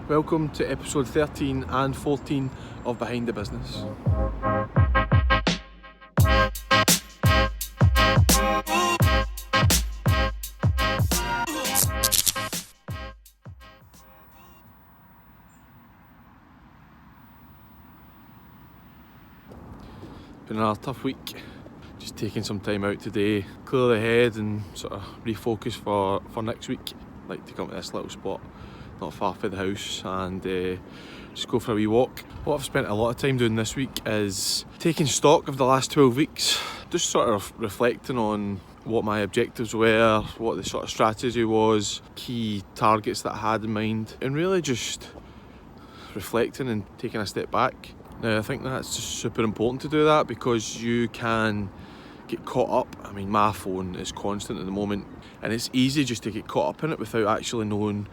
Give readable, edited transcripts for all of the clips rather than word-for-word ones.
Welcome to episode 13 and 14 of Behind the Business. Been another tough week. Just taking some time out today, clear the head and sort of refocus for next week. Like to come to this little spot not far from the house and just go for a wee walk. What I've spent a lot of time doing this week is taking stock of the last 12 weeks, just sort of reflecting on what my objectives were, what the sort of strategy was, key targets that I had in mind, and really just reflecting and taking a step back. Now I think that's just super important to do that because you can get caught up. I mean, my phone is constant at the moment and it's easy just to get caught up in it without actually knowing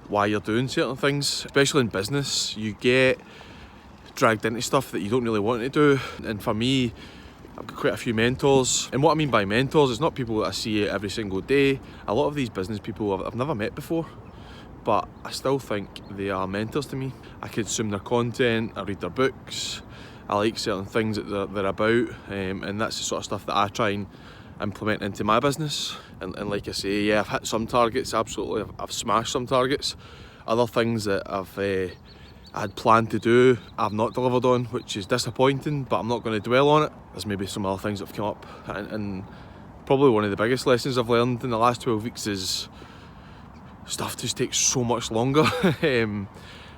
why you're doing certain things. Especially in business, you get dragged into stuff that you don't really want to do. And for me, I've got quite a few mentors, and what I mean by mentors is not people that I see every single day. A lot of these business people I've never met before, but I still think they are mentors to me. I consume their content, I read their books, I like certain things that they're about, and that's the sort of stuff that I try and implement into my business. And like I say, yeah, I've hit some targets, absolutely. I've smashed some targets. Other things that I had planned to do, I've not delivered on, which is disappointing, but I'm not going to dwell on it. There's maybe some other things that have come up, and probably one of the biggest lessons I've learned in the last 12 weeks is stuff just takes so much longer, and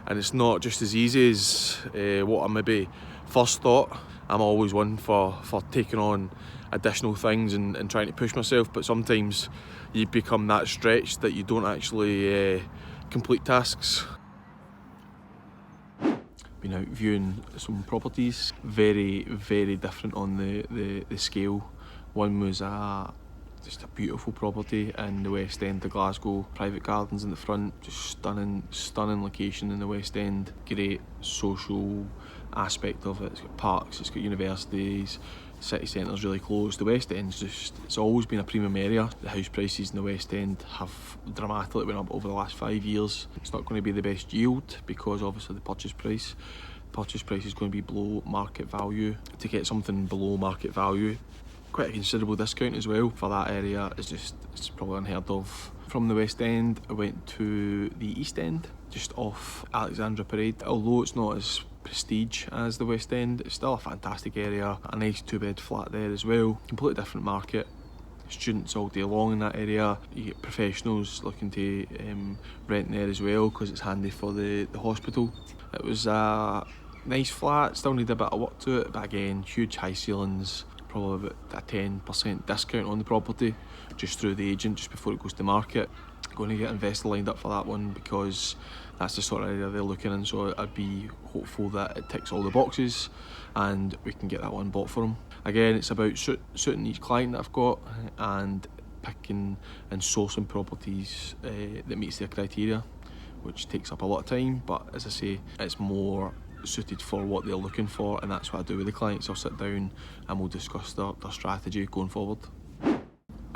it's not just as easy as what I maybe first thought. I'm always one for taking on additional things and trying to push myself, but sometimes you become that stretched that you don't actually complete tasks. Been out viewing some properties, very different on the scale. One was just a beautiful property in the West End of Glasgow, private gardens in the front, just stunning location in the West End, great social aspect of it. It's got parks, it's got universities, city centre's really close. The West End's it's always been a premium area. The house prices in the West End have dramatically went up over the last 5 years. It's not going to be the best yield because obviously the purchase price is going to be below market value. To get something below market value, quite a considerable discount as well for that area, it's probably unheard of. From the West End I went to the East End, just off Alexandra Parade. Although it's not as prestige as the West End, it's still a fantastic area. A nice 2-bed flat there as well, completely different market. Students all day long in that area. You get professionals looking to rent there as well because it's handy for the hospital. It was a nice flat, still need a bit of work to it, but again, huge high ceilings, probably about a 10% discount on the property just through the agent just before it goes to market. Going to get an investor lined up for that one because that's the sort of area they're looking in, so I'd be hopeful that it ticks all the boxes and we can get that one bought for them. Again, it's about suiting each client that I've got and picking and sourcing properties that meets their criteria, which takes up a lot of time, but as I say, it's more suited for what they're looking for, and that's what I do with the clients. I'll sit down and we'll discuss their strategy going forward.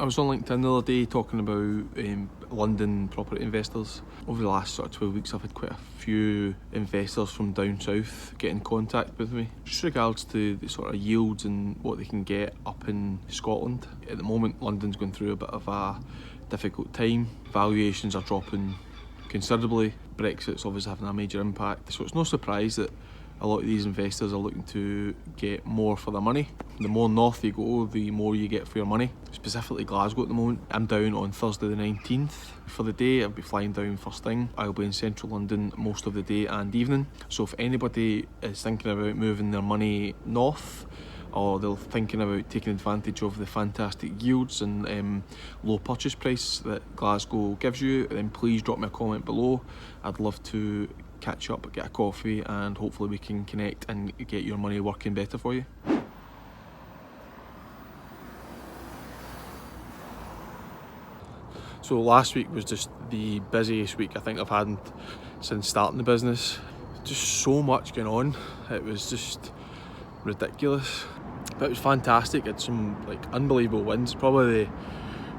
I was on LinkedIn the other day talking about London property investors. Over the last sort of 12 weeks I've had quite a few investors from down south get in contact with me just regards to the sort of yields and what they can get up in Scotland. At the moment London's going through a bit of a difficult time. Valuations are dropping considerably. Brexit's obviously having a major impact, so it's no surprise that a lot of these investors are looking to get more for their money. The more north you go, the more you get for your money. Specifically Glasgow at the moment. I'm down on Thursday the 19th for the day. I'll be flying down first thing. I'll be in central London most of the day and evening. So if anybody is thinking about moving their money north, or they're thinking about taking advantage of the fantastic yields and low purchase price that Glasgow gives you, then please drop me a comment below. I'd love to catch up, get a coffee, and hopefully we can connect and get your money working better for you. So last week was just the busiest week I think I've had since starting the business. Just so much going on, it was just ridiculous. But it was fantastic. I had some unbelievable wins, probably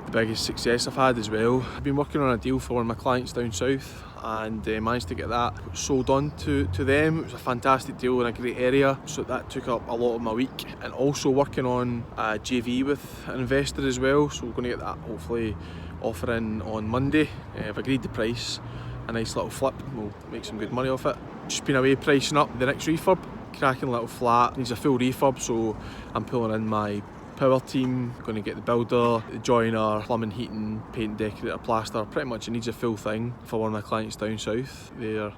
the biggest success I've had as well. I've been working on a deal for one of my clients down south and managed to get that sold on to them. It was a fantastic deal in a great area, so that took up a lot of my week. And also working on a JV with an investor as well, so we're going to get that hopefully offering on Monday. I've agreed the price, a nice little flip, we'll make some good money off it. Just been away pricing up the next refurb, cracking little flat, needs a full refurb, so I'm pulling in my power team, going to get the builder, the joiner, plumbing, heating, paint, decorator, plaster. Pretty much it needs a full thing for one of my clients down south. They're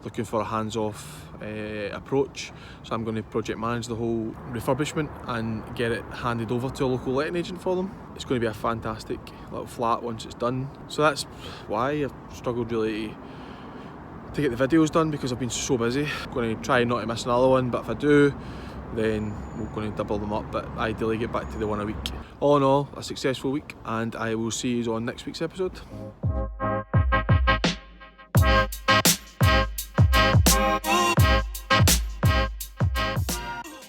looking for a hands-off approach, so I'm going to project manage the whole refurbishment and get it handed over to a local letting agent for them. It's going to be a fantastic little flat once it's done. So that's why I've struggled really to get the videos done, because I've been so busy. I'm going to try not to miss another one, but if I do, then we're going to double them up, but ideally get back to the one a week. All in all, a successful week, and I will see you on next week's episode.